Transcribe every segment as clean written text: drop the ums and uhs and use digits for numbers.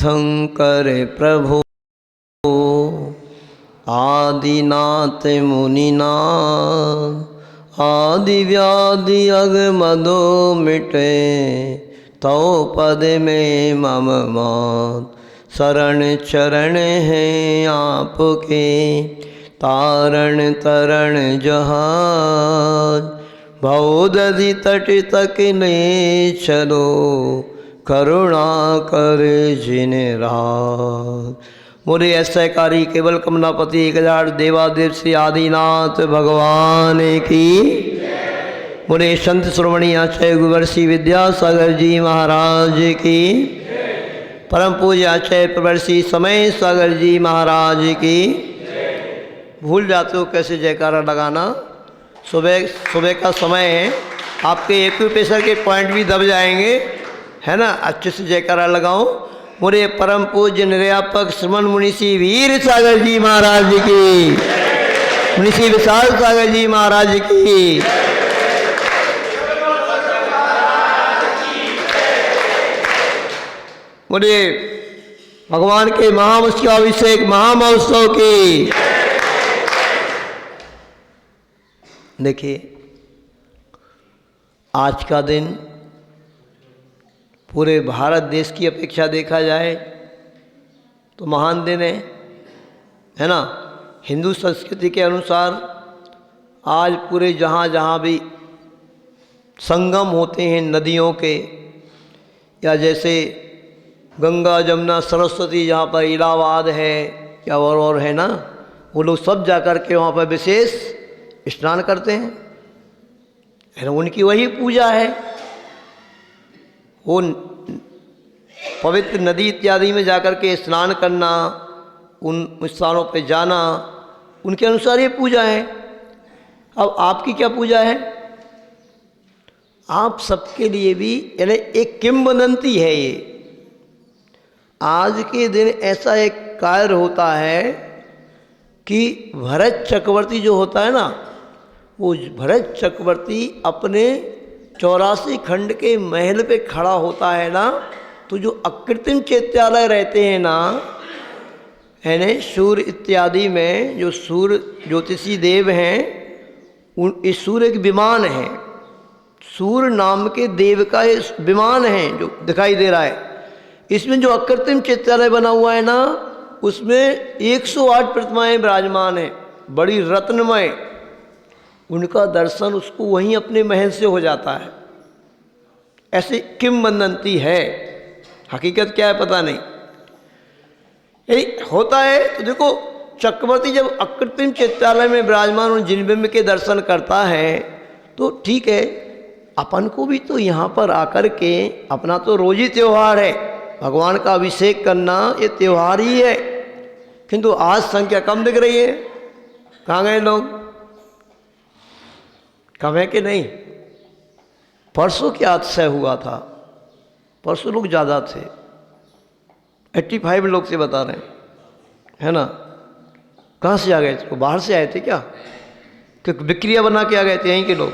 तीर्थंकर प्रभु आदिनाथ मुनिनाथ आदि व्याधि अगमदो मिटे तो पद में मम मात शरण चरण है आपके तारण तरण जहाज भवदधि तट तक ले चलो करुणा कर जिन रात। मोरे ऐसैकारी केवल कमलापति 1000 देवादेव श्री आदिनाथ भगवान की। मोरे संत श्रोमणी आचार्य गुरुवर्षि विद्यासागर जी महाराज की। परम पूज्य आचार्य प्रवर्षि समय सागर जी महाराज की। भूल जाते हो कैसे जयकारा लगाना। सुबह का समय है, आपके एक्यूप्रेशर के पॉइंट भी दब जाएंगे, है ना। अच्छे से जयकारा लगाओ। मोरे परम पूज्य निर्यापक श्रमण मुनिषि वीर सागर जी महाराज की, मुनिषि विशाल सागर जी महाराज की। मोरे भगवान के महामुष्याभिषेक महामहोत्सव की। देखिए, आज का दिन पूरे भारत देश की अपेक्षा देखा जाए तो महान दिन है ना। हिंदू संस्कृति के अनुसार आज पूरे जहाँ जहाँ भी संगम होते हैं नदियों के, या जैसे गंगा जमुना सरस्वती जहाँ पर इलाहाबाद है या और है ना, वो लोग सब जाकर के वहाँ पर विशेष स्नान करते हैं, है ना। उनकी वही पूजा है। वो पवित्र नदी इत्यादि में जाकर के स्नान करना, उन स्थानों पे जाना, उनके अनुसार ये पूजा है। अब आपकी क्या पूजा है? आप सबके लिए भी यानी एक किंवदंती है ये। आज के दिन ऐसा एक कार्य होता है कि भरत चक्रवर्ती जो होता है ना, वो भरत चक्रवर्ती अपने 84 खंड के महल पे खड़ा होता है ना, तो जो अकृत्रिम चैत्यालय रहते हैं ना, यानी सूर्य इत्यादि में जो सूर्य ज्योतिषी देव हैं, इस सूर्य के विमान है, सूर्य नाम के देव का ये विमान है जो दिखाई दे रहा है। इसमें जो अकृत्रिम चैत्यालय बना हुआ है ना, उसमें 108 प्रतिमाएं विराजमान हैं, बड़ी रत्नमय। उनका दर्शन उसको वहीं अपने महल से हो जाता है। ऐसी किंवदंती है। हकीकत क्या है पता नहीं, यही होता है। तो देखो, चक्रवर्ती जब अकृत्रिम चैत्यालय में विराजमान उन जिनबिंब के दर्शन करता है तो ठीक है, अपन को भी तो यहाँ पर आकर के अपना तो रोज ही त्यौहार है, भगवान का अभिषेक करना ये त्यौहार ही है। किंतु आज संख्या कम दिख रही है। कहाँ गए लोग? कम है कि नहीं? परसों क्या अतिशय हुआ था, परसों लोग ज़्यादा थे, 85 लोग से बता रहे हैं, है ना। कहाँ से आ गए थे? बाहर से आए थे क्या? कि विक्रिया बना के आ गए थे? यहीं के लोग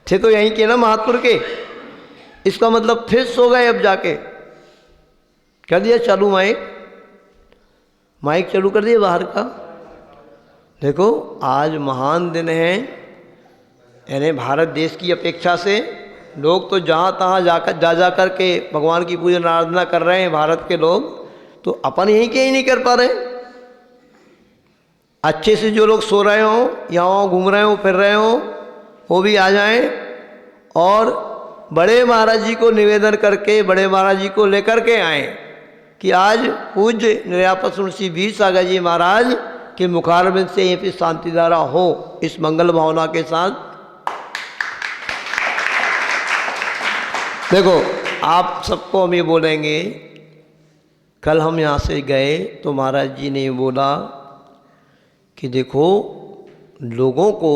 थे तो यहीं के ना, महात्पुर के। इसका मतलब फिर सो गए। अब जाके कर दिया चालू माइक चालू कर दिया बाहर का। देखो, आज महान दिन है, यानी भारत देश की अपेक्षा से लोग तो जहाँ तहाँ जा कर के भगवान की पूजा आराधना कर रहे हैं भारत के लोग, तो अपन यहीं के ही नहीं कर पा रहे। अच्छे से जो लोग सो रहे हों, यहाँ घूम रहे हों, फिर रहे हों, वो भी आ जाएं और बड़े महाराज जी को निवेदन करके, बड़े महाराज जी को लेकर के आए कि आज पूज्य निर्यापक मुनिषि वीर सागर जी महाराज के मुखारबिंद से ये फिर शांति धारा हो, इस मंगल भावना के साथ। देखो, आप सबको हम ये बोलेंगे, कल हम यहाँ से गए तो महाराज जी ने ये बोला कि देखो, लोगों को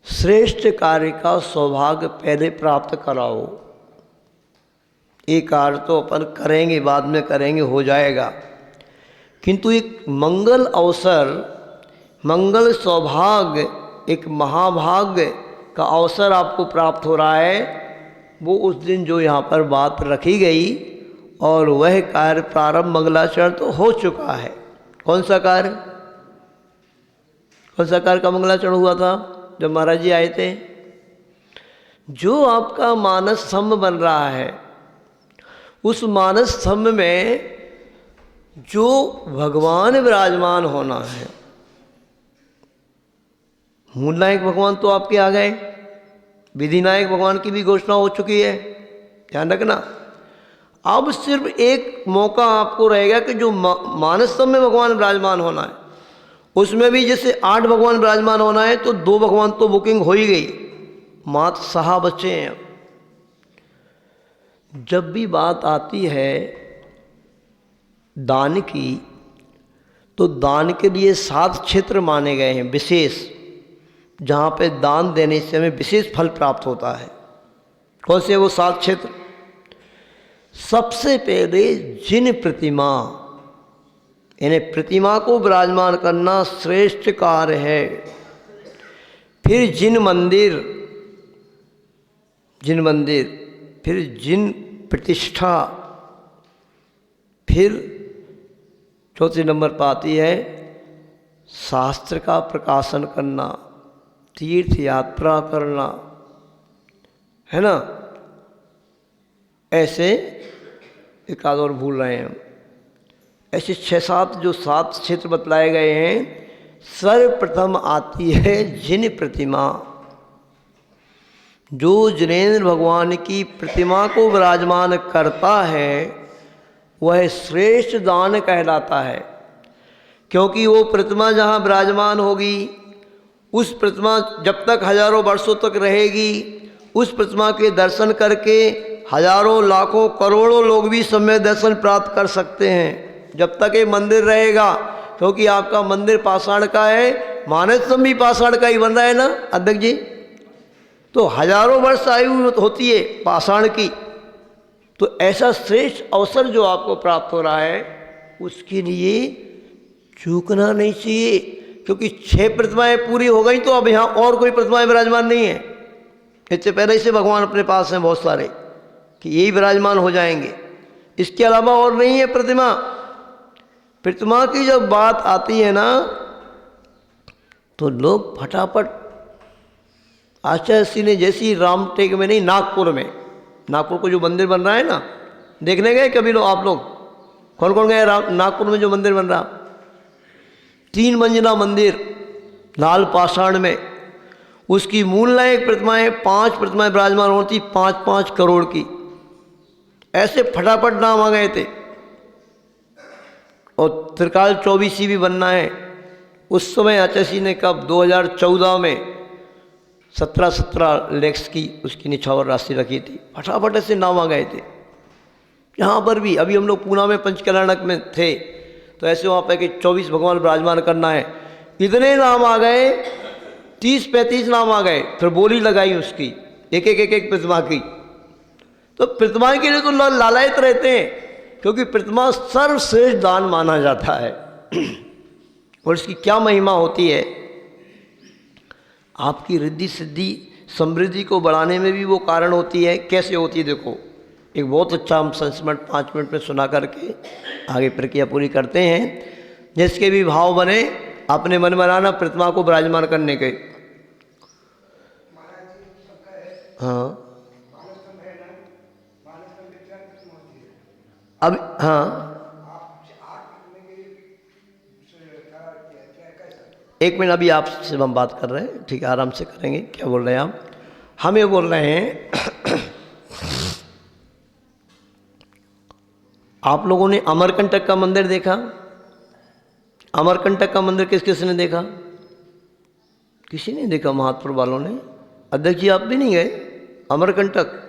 श्रेष्ठ कार्य का सौभाग्य पहले प्राप्त कराओ। ये कार्य तो अपन करेंगे, बाद में करेंगे, हो जाएगा, किंतु एक मंगल अवसर, मंगल सौभाग्य, एक महाभाग्य का अवसर आपको प्राप्त हो रहा है। वो उस दिन जो यहाँ पर बात रखी गई, और वह कार्य प्रारंभ मंगलाचरण तो हो चुका है। कौन सा कार्य का मंगलाचरण हुआ था जब महाराज जी आए थे? जो आपका मानस स्तंभ बन रहा है, उस मानस स्तंभ में जो भगवान विराजमान होना है, मूल नायक भगवान तो आपके आ गए, विधि नायक भगवान की भी घोषणा हो चुकी है, ध्यान रखना। अब सिर्फ एक मौका आपको रहेगा कि जो मानस स्तंभ में भगवान विराजमान होना है, उसमें भी जैसे 8 भगवान विराजमान होना है तो 2 भगवान तो बुकिंग हो ही गई, मात्र 6 बच्चे हैं। जब भी बात आती है दान की, तो दान के लिए 7 क्षेत्र माने गए हैं विशेष, जहाँ पे दान देने से हमें विशेष फल प्राप्त होता है। कौन से वो 7 क्षेत्र? सबसे पहले जिन प्रतिमा, यानी प्रतिमा को विराजमान करना श्रेष्ठ कार्य है। फिर जिन मंदिर, फिर जिन प्रतिष्ठा, फिर चौथे नंबर पर आती है शास्त्र का प्रकाशन करना, तीर्थ यात्रा करना, है ना। ऐसे एक आध और भूल रहे हैं हम, ऐसे 6-7 जो 7 क्षेत्र बतलाए गए हैं। सर्वप्रथम आती है जिन प्रतिमा। जो जिनेंद्र भगवान की प्रतिमा को विराजमान करता है वह श्रेष्ठ दान कहलाता है, क्योंकि वो प्रतिमा जहाँ विराजमान होगी, उस प्रतिमा जब तक हजारों वर्षों तक रहेगी, उस प्रतिमा के दर्शन करके हजारों लाखों करोड़ों लोग भी समय दर्शन प्राप्त कर सकते हैं जब तक ये मंदिर रहेगा। क्योंकि आपका मंदिर पाषाण का है, मानस स्तंभ भी पाषाण का ही बन रहा है ना अध्यक्ष जी, तो हजारों वर्ष आयु होती है पाषाण की। तो ऐसा श्रेष्ठ अवसर जो आपको प्राप्त हो रहा है, उसके लिए चूकना नहीं चाहिए, क्योंकि 6 प्रतिमाएं पूरी हो गई तो अब यहाँ और कोई प्रतिमाएं विराजमान नहीं है। इससे पहले से भगवान अपने पास हैं बहुत सारे कि यही विराजमान हो जाएंगे, इसके अलावा और नहीं है प्रतिमा। प्रतिमा की जब बात आती है ना, तो लोग फटाफट आचार्य श्री ने जैसी रामटेक में नहीं, नागपुर को जो मंदिर बन रहा है ना, देखने गए कभी लोग? आप लोग कौन कौन गए नागपुर में जो मंदिर बन रहा? 3 मंजिला मंदिर लाल पाषाण में, उसकी मूल नायक प्रतिमाएं 5 प्रतिमाएं विराजमान होती, 5-5 करोड़ की। ऐसे फटाफट नाम आ गए थे। और त्रिकाल 24 भी बनना है। उस समय आचार्य ने कब 2014 में 17 लैक्स की उसकी निछावर राशि रखी थी। फटाफट ऐसे नाम आ गए थे। यहाँ पर भी अभी हम लोग पूना में पंचकल्याणक में थे, तो ऐसे वहाँ पे कि 24 भगवान विराजमान करना है, इतने नाम आ गए, 30-35 नाम आ गए। फिर बोली लगाई उसकी एक प्रतिमा की। तो प्रतिमा के लिए तो लालायित रहते हैं, क्योंकि प्रतिमा सर्वश्रेष्ठ दान माना जाता है। और इसकी क्या महिमा होती है, आपकी रिद्धि सिद्धि समृद्धि को बढ़ाने में भी वो कारण होती है। कैसे होती है देखो, एक बहुत अच्छा हम संस्मरण 5 मिनट में सुना करके आगे प्रक्रिया पूरी करते हैं। जिसके भी भाव बने अपने मन बनाना प्रतिमा को विराजमान करने के। हाँ अब हाँ, एक मिनट, अभी आपसे हम बात कर रहे हैं, ठीक है, आराम से करेंगे। क्या बोल रहे हैं आप? हम ये बोल रहे हैं आप लोगों ने अमरकंटक का मंदिर देखा? अमरकंटक का मंदिर किस किस ने देखा? किसी ने देखा? महात्पुर वालों ने। अध्यक्ष जी आप भी नहीं गए अमरकंटक?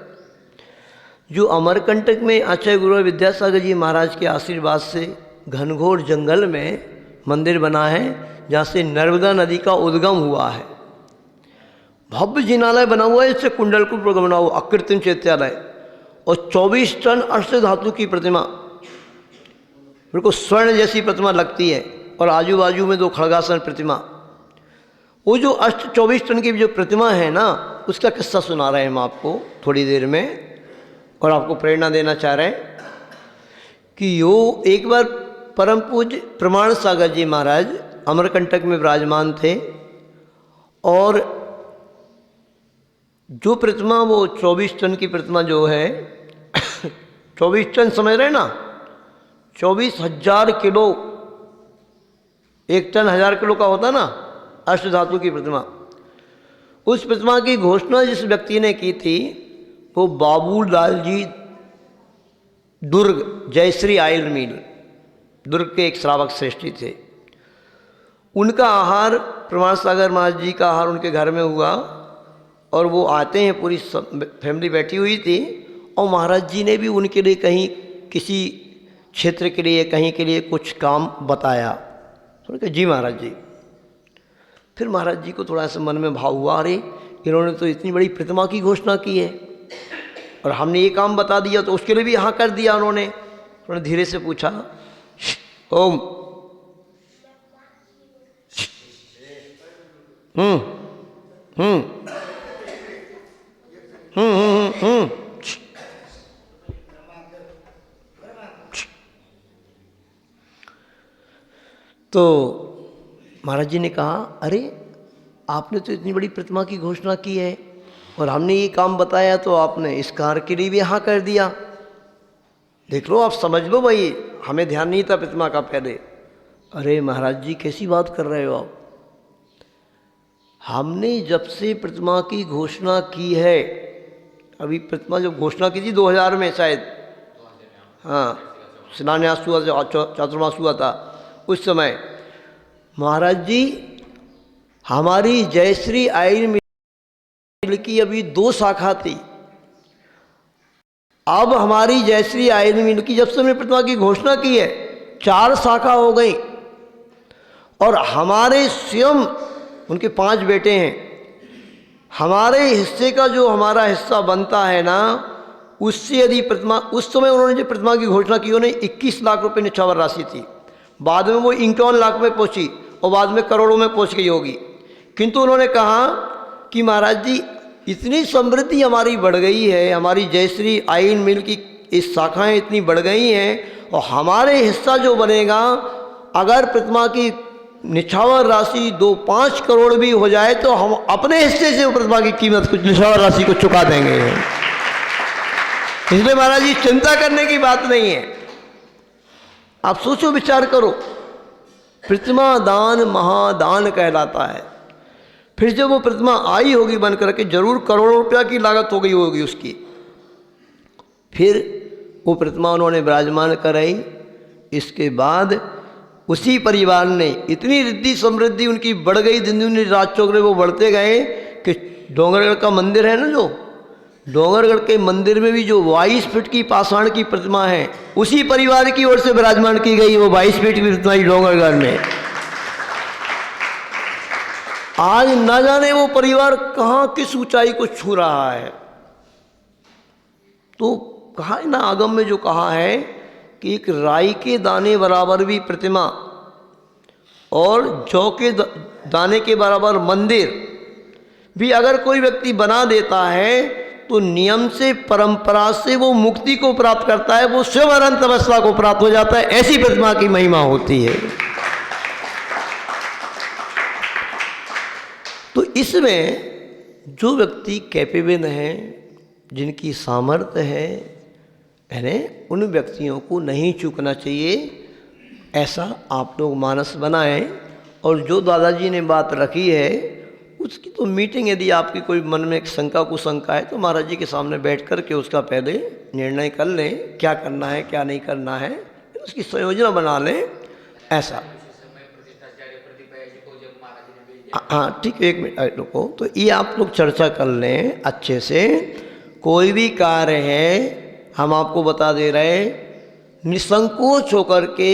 जो अमरकंटक में आचार्य गुरु विद्यासागर जी महाराज के आशीर्वाद से घनघोर जंगल में मंदिर बना है, जहाँ से नर्मदा नदी का उद्गम हुआ है। भव्य जिनालय बना हुआ है, इससे कुंडलकुल पर बना हुआ अकृत्रिम चैत्यालय, और 24 टन अष्ट धातु की प्रतिमा, बिल्कुल स्वर्ण जैसी प्रतिमा लगती है, और आजू बाजू में 2 खड़गासन प्रतिमा। वो जो 24 टन की जो प्रतिमा है ना, उसका किस्सा सुना रहे हैं हम आपको थोड़ी देर में, और आपको प्रेरणा देना चाह रहे हैं। कि यो एक बार परम पूज्य प्रमाण सागर जी महाराज अमरकंटक में विराजमान थे और जो प्रतिमा वो 24 टन की प्रतिमा जो है 24 टन समझ रहे ना, 24,000 किलो, 1 टन 1000 किलो का होता ना अष्ट धातु की प्रतिमा। उस प्रतिमा की घोषणा जिस व्यक्ति ने की थी वो बाबूलाल जी दुर्ग, जयश्री आयल मिल दुर्ग के एक श्रावक श्रेष्ठी थे। उनका आहार प्रमाण सागर महाराज जी का आहार उनके घर में हुआ और वो आते हैं, पूरी फैमिली बैठी हुई थी और महाराज जी ने भी उनके लिए कहीं किसी क्षेत्र के लिए कहीं के लिए कुछ काम बताया। तो कहा जी महाराज जी। फिर महाराज जी को थोड़ा सा मन में भाव हुआ, अरे इन्होंने तो इतनी बड़ी प्रतिमा की घोषणा की है और हमने ये काम बता दिया तो उसके लिए भी हाँ कर दिया उन्होंने। उन्होंने धीरे से पूछा, ओम तो महाराज जी ने कहा, अरे आपने तो इतनी बड़ी प्रतिमा की घोषणा की है और हमने ये काम बताया तो आपने इस कार्य के लिए भी हाँ कर दिया। देख लो, आप समझ लो भाई, हमें ध्यान नहीं था प्रतिमा का पहले। अरे महाराज जी कैसी बात कर रहे हो आप, हमने जब से प्रतिमा की घोषणा की है, अभी प्रतिमा जब घोषणा की थी 2000 में शायद, हाँ शिलान्यास हुआ, चातुर्मास हुआ था उस समय, महाराज जी हमारी जयश्री आयल मिल की अभी 2 शाखा थी। अब हमारी जयश्री आयल मिल की जब से हमने प्रतिमा की घोषणा की है 4 शाखा हो गई और हमारे स्वयं उनके 5 बेटे हैं। हमारे हिस्से का जो हमारा हिस्सा बनता है ना, उससे यदि प्रतिमा, उस समय उन्होंने जो प्रतिमा की घोषणा की उन्होंने 21 लाख रुपए निछावर राशि थी, बाद में वो 51 लाख में पहुंची और बाद में करोड़ों में पहुंच गई होगी। किंतु उन्होंने कहा कि महाराज जी इतनी समृद्धि हमारी बढ़ गई है, हमारी जयश्री आयल मिल की इस शाखाएं इतनी बढ़ गई हैं और हमारे हिस्सा जो बनेगा, अगर प्रतिमा की निछावर राशि 2-5 करोड़ भी हो जाए तो हम अपने हिस्से से प्रतिमा की कीमत कुछ निछावर राशि को चुका देंगे। इसलिए महाराज जी चिंता करने की बात नहीं है। आप सोचो, विचार करो, प्रतिमा दान महादान कहलाता है। फिर जब वो प्रतिमा आई होगी बन करके, जरूर करोड़ों रुपया की लागत हो गई होगी उसकी। फिर वो प्रतिमा उन्होंने विराजमान कराई। इसके बाद उसी परिवार ने इतनी रिद्धि समृद्धि उनकी बढ़ गई, दिन दिन रात चौगरे वो बढ़ते गए कि डोंगरगढ़ का मंदिर है ना, जो डोंगरगढ़ के मंदिर में भी जो 22 फीट की पाषाण की प्रतिमा है उसी परिवार की ओर से विराजमान की गई। वो 22 फीट की प्रतिमा ही डोंगरगढ़ में। आज न जाने वो परिवार कहाँ किस ऊंचाई को छू रहा है। तो कहा है ना, आगम में जो कहा है कि एक राई के दाने बराबर भी प्रतिमा और जौ के दाने के बराबर मंदिर भी अगर कोई व्यक्ति बना देता है तो नियम से, परंपरा से वो मुक्ति को प्राप्त करता है, वो स्वयं अनंत अवस्था को प्राप्त हो जाता है। ऐसी प्रतिमा की महिमा होती है। तो इसमें जो व्यक्ति कैपेबल हैं, जिनकी सामर्थ्य है, यानी उन व्यक्तियों को नहीं चूकना चाहिए। ऐसा आप लोग मानस बनाएं। और जो दादाजी ने बात रखी है उसकी तो मीटिंग, यदि आपकी कोई मन में एक शंका कुशंका है तो महाराज जी के सामने बैठ कर के उसका पहले निर्णय कर लें, क्या करना है क्या नहीं करना है, उसकी संयोजना बना लें। ऐसा हाँ ठीक है, 1 मिनट रुको। तो ये आप लोग चर्चा कर लें अच्छे से। कोई भी कार्य है हम आपको बता दे रहे, निसंकोच होकर के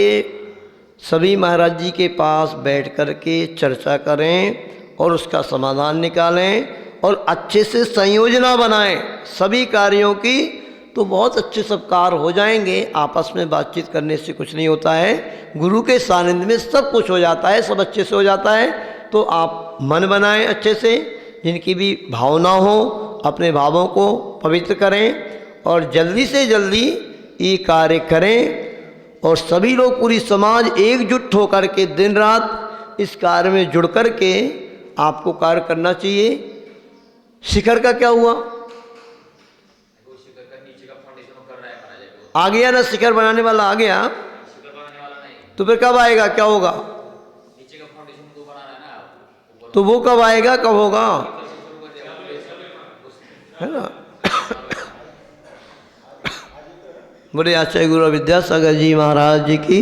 सभी महाराज जी के पास बैठ कर के चर्चा करें और उसका समाधान निकालें और अच्छे से संयोजना बनाएं सभी कार्यों की, तो बहुत अच्छे सब कार्य हो जाएंगे। आपस में बातचीत करने से कुछ नहीं होता है, गुरु के सानिध्य में सब कुछ हो जाता है, सब अच्छे से हो जाता है। तो आप मन बनाएं अच्छे से, जिनकी भी भावना हो अपने भावों को पवित्र करें और जल्दी से जल्दी ये कार्य करें। और सभी लोग पूरी समाज एकजुट होकर के दिन रात इस कार्य में जुड़ कर के आपको कार्य करना चाहिए। शिखर का क्या हुआ? आ गया ना, शिखर बनाने वाला आ गया, तो फिर कब आएगा, क्या होगा? तो वो कब आएगा, कब होगा, है ना? बोले आचार्य गुरु विद्यासागर जी महाराज जी की।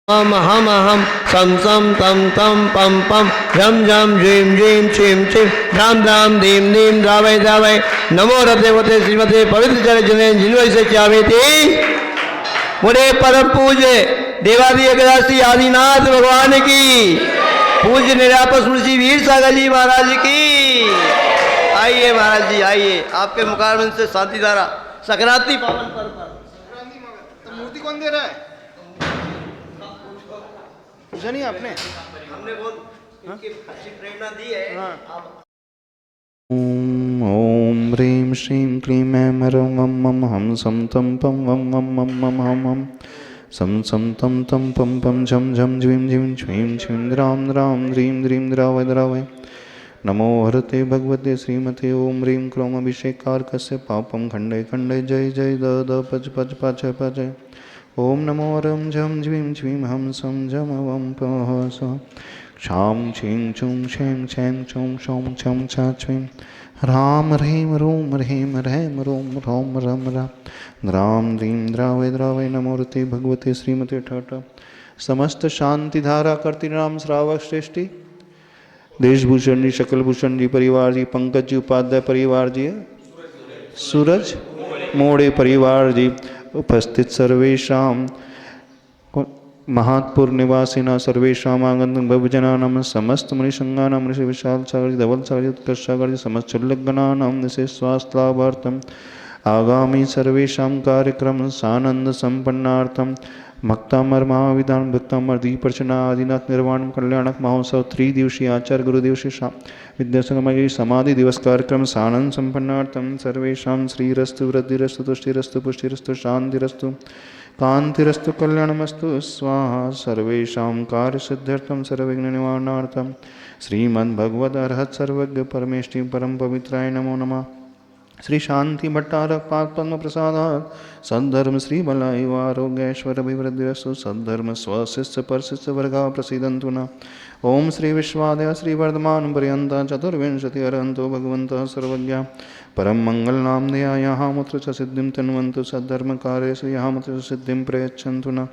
हम सम सम तम तम पम पम झम झम झीम झीम छिम छिम धाम धाम धीम धीम द्रावय द्रावय नमो रदेवते श्रीमते पवित्र जल जने जिन्वय से चावे थी। बोले परम पूज्य देवादी अगरासी आदिनाथ भगवान की, पूज्य निरापस मुंशी वीर सागर जी महाराज की। आइए महाराज जी, आइए, आपके मुखारबिंद से शांति धारा सकराती पावन पर्व पर। तो मूर्ति कौन दे रहा है? पूछा नहीं आपने? हमने बहुत इनकी अच्छी प्रेरणा दी है। हाँ। ओम ह्रीं श्रीं क्लीं ऐं ह्रौं वं मं हम सम तम पम वं वं मं मं हम हम सम सम तम तम पम पम झम झम झीं झीं छ्वीं छ्वीं द्रां द्रां द्रीं द्रीं द्रावय द्रावय नमो हरते भगवते श्रीमते ओम ह्रीं क्रोम अभिषेकारकस्य पापं खंडे खंडे जय जय द द पच पच पच पच ओम नमो रम झम झ्वीं छ्वीं हम सम झम वं पह स क्षां छीं छुं छें छें छौं छौं छं छ छ्वीं ह्रां ह्रीं रूं ह्रीं ह्रैं रों रौं रम रा द्रां द्रीं द्रावय द्रावय नमो रते भगवते श्रीमते ठठ समस्त शांति धारा करती राम श्रावक श्रेष्ठी देशभूषण जी, शकलभूषण जी परिवार जी, पंकज जी उपाध्याय परिवार जी, सूरज मोड़े परिवार जी, उपस्थित सर्वेशा महात्पुर निवासिना सर्वेशा आगंतुक भवजनानां समस्त मुनिसंगानां ऋषि विशाल सागर जी, धवल सागर जी, उत्कर्ष सागर जी, समस्त चुल्लगणानां विशेष स्वास्थ्य लाभार्थम आगामी सर्वेशा कार्यक्रम सानंद संपन्नार्थम भक्तामर महाविधान भक्तामर दीपर्चना आदिनाथ निर्वाण कल्याणक महोत्सव 3 दिवसीय आचार्य गुरुदेव श्री विद्यासंगम समाधि दिवस कार्यक्रम सानंद संपन्नार्थम सर्वेशा श्रीरस्तु वृद्धिरस्तु तुष्टिरस्तु पुष्टिरस्तु शांतिरस्तु कांतिरस्तु कल्याणमस्तु स्वाहा सर्वेशा कार्य सिद्ध्यर्थम सर्वविघ्न निवारणार्थम श्रीमद्भगवद अर्हत सर्वज्ञ परमेष्टि परम पवित्राय नमो नमः। श्री शांति भट्टारक पाद पद्म प्रसाद सद्धर्म श्री बलाई आरोग्यश्वर अभिवृद्धिस्तु सद्धर्म स्वशिष्य परशिष्य वर्गा प्रसीदंतु न। ओम श्री विश्वादय श्री वर्धमान पर्यंत चतुर्विंशति अरहंतो भगवंत सर्वज्ञ परम मंगल नामधेया यहाँ मुत्र च सिद्धिं तन्वन्तु सद्धर्म कार्येषु यहाँ मुत्र सिद्धिं प्रयच्छन्तु न।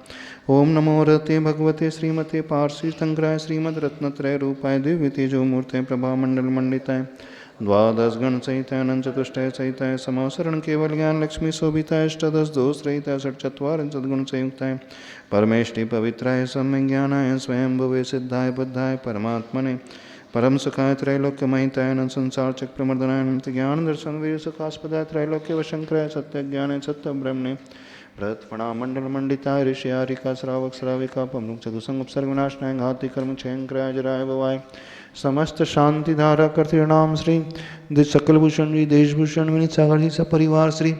ओम नमो रते भगवते श्रीमते पार्षी शंकराय श्रीमद रत्नत्रय रूपाय दिव्य तेजो मूर्ते प्रभा मंडल मंडिताय द्वादश गण सहिताय अनंत चतुष्टय सहिताय समावसरण केवल ज्ञान लक्ष्मी शोभिताय अष्टादश दोष रहिताय षट चत्वारिंशत् सद्गुण संयुक्ताय परमेष्टि पवित्राय सम्य ज्ञानाय स्वयं भुवे सिद्धाय बुद्धाय परमात्मने परम सुखाय त्रैलोक्यमहिताय अनंत संसार चक्र प्रमर्दनाय निमित्त ज्ञान दर्शन वीर सुखास्पदाय त्रैलोक्य वशंकराय सत्य ज्ञानाय सत्य ब्रह्मणे प्रतपणा मंडल मंडिताय ऋषियारिका श्रावक श्राविका पमरुक चतुसंग उपसर्ग विनाशनाय घाति कर्म क्षयंकराय जराय भवाय समस्त शांति धारा करते नाम श्री सकलभूषण जी, देशभूषण विनीत सागर जी सब परिवार, श्री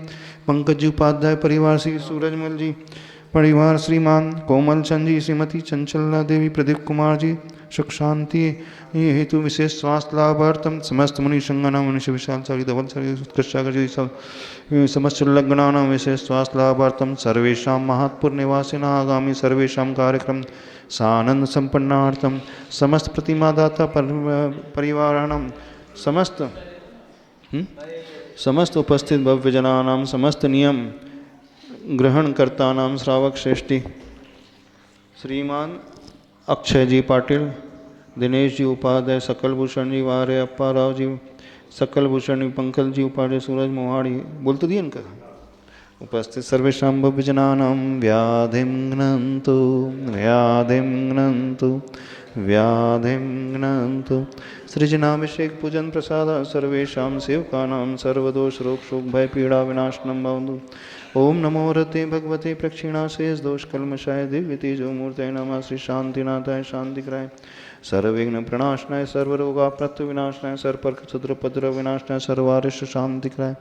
पंकज जी उपाध्याय परिवार, श्री सूरजमल जी परिवार, श्रीमान कोमल चंद जी, श्रीमती चंचला देवी, प्रदीप कुमार जी, सुख शांति हेतु विशेष स्वास्थ्य लाभार्थम समस्त मुनि संगना मनुष्य विशाल सारी धवल सारी उत्कृष्ट सागर जी सब समस्त लग्नाना विशेष स्वास्थ्य लाभार्थम सर्वेशा महात्पुर निवासिना आगामी सर्वेशा कार्यक्रम सानंद संपन्नार्थम समस्त प्रतिमादाता परिवाराणाम समस्त उपस्थित भव्य जनानाम समस्त नियम ग्रहणकर्तानाम श्रावक श्रेष्ठी श्रीमान अक्षय जी पाटिल, दिनेश जी उपाध्याय, सकलभूषण जी वारे, अप्पा राव जी सकलभूषण जी, पंकज जी उपाध्याय, सूरज मोहाड़ी बोल तो दिए इनका उपस्थित सर्वेशा भवजनानां व्याधिं घ्नन्तु व्याधिं घ्नन्तु व्याधिं घ्नन्तु सृजनाभिषेक पूजन प्रसाद सर्वेषां सेवकानां सर्वदोष रोग शोक भय पीड़ा विनाशनं भवन्तु। ओम नमो रते भगवते प्रक्षिणाशेष दोष कल्मषाय दिव्य तेजो मूर्तये नमः। श्री शांतिनाथाय शांतिकराय सर्वविघ्न प्रणाशनाय सर्वरोगा प्रत्यविनाशनाय सर्वपर्कक्षुद्रपद्र विनाशनाय सर्वारिष्ट शांतिकराय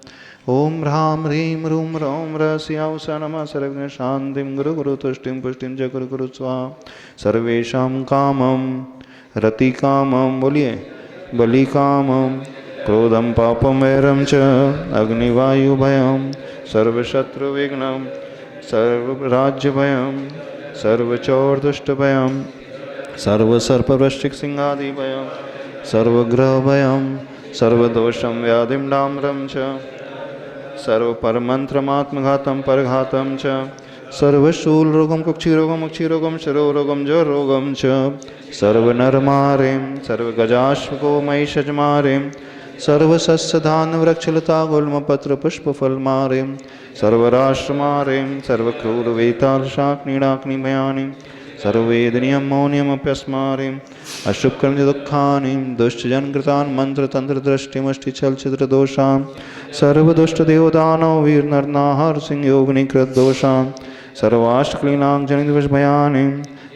ओम ह्रां ह्रीं रूं रौं रहस्यावसा नमः। सर्वविघ्न शांतिं गुरु गुरु तुष्टिं पुष्टिं च गुरु गुरु स्वाहा। सर्वेषां कामं रतिकामं बोलिए बलिकामं क्रोधं पापं वैरं च अग्निवायुभयं सर्वशत्रुविघ्नं सर्वराज्यभयं सर्वचोरदुष्टभयं सर्वसर्पवृश्चिकसिंहादिभयं सर्वग्रहभयं सर्वदोषं व्याधिं डाम्रं च सर्वपरमन्त्रमात्मघातं परघातं च सर्वशूलरोगं कुक्षिरोगं अक्षिरोगं शिरोरोगं जरोगं च सर्वनरमारें सर्वगजाश्वको महिषजमारें सर्वसस्यधानवृक्षलता गुल्मपत्रपुष्पफलमारें सर्वराष्ट्रमारें सर्वक्रूरवेतालशाक्नीडाग्निभयानि सर्ववेदनीयं मौन्यमप्यस्मारें अशुभकर्मदुःखानि दुष्टजनकृतान् मन्त्रतन्त्रदृष्टिमष्टिचलचित्रदोषां सर्वदुष्टदेवदानव वीरनरनाहरसिंहयोगनिकृतदोषां सर्वाष्टक्लीनाग्जनितवशभयानि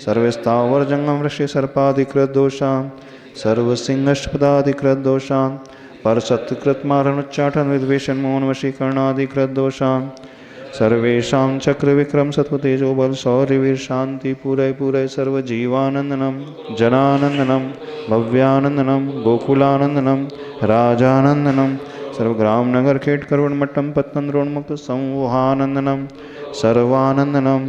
सर्वस्थावरजङ्गम वृक्षे सर्पाधिकृतदोषां सर्वसिंहष्टपदाधिकृतदोषां परसत्कृतमारणोच्चाटन विद्वेषन्मौनवशीकरणाधिकृतदोषां सर्वेषां चक्रविक्रम सत्वतेजो बल शौर्यवीर शांति पूरय पूरय सर्वजीवानंदनम जनानंदनम भव्यानंदनम गोकुलानंदनम राजानंदनम सर्वग्राम नगर खेट करवण मट्टम पत्तनद्रोणमुक्त संवहानंदनम सर्वानंदनम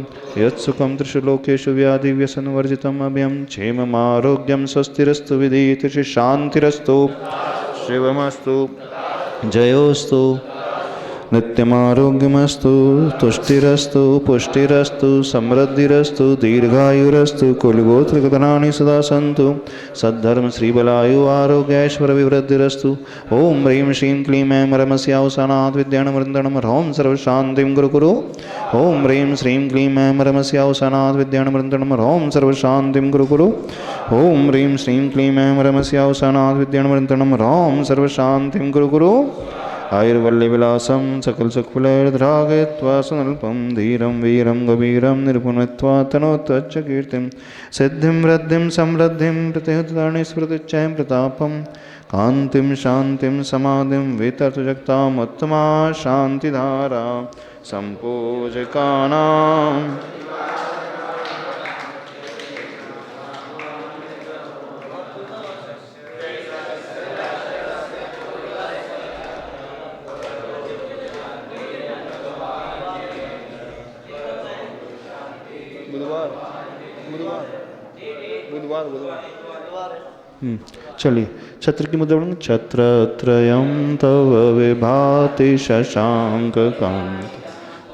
यत्सुखम त्रिषु लोकेषु व्याधि व्यसनवर्जितम अभयम क्षेममारोग्यम स्वस्तिरस्तु विधीयते शांतिरस्तु शिवमस्तु जयोस्तु नित्यमारोग्यमस्तु तुष्टिरस्तु पुष्टिरस्तु समृद्धिरस्तु दीर्घायुरस्तु कुलगोत्रगणानि सदा सन्तु सद्धर्म श्रीबलायु आरोग्यैश्वर्यविवृद्धिरस्तु ओम ह्रीं श्रीं क्लीं ऐं रमस्यावसानात् विद्याणमृन्दणं ह्रौं सर्वशान्तिं गुरु गुरु ओम ह्रीं श्रीं क्लीं ऐं रमस्यावसानात् विद्याणमृन्दणं ह्रौं सर्वशान्तिं गुरु गुरु ओम ह्रीं श्रीं क्लीं ऐं रमस्यावसानात् विद्याणमृन्दणं ह्रौं सर्वशान्तिं गुरु गुरु आयुर्वल्लविलासं सकलसुखफलैर्धरागयित्वा सुनल्पं धीरं वीरं गभीरं निर्पुनत्वा तनोत्वच्च कीर्तिं सिद्धिं वृद्धिं समृद्धिं प्रतिहतानि स्मृतिच्चयं प्रतापं कान्तिं शान्तिं समाधिं वितर्तजगतामुत्तमा शान्तिधारा सम्पूजकानाम् चलिए छत्र की मुद्रा बोलेंगे। छत्रत्रयं तव विभाति शशांक कांत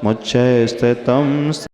मुच्चै स्थितं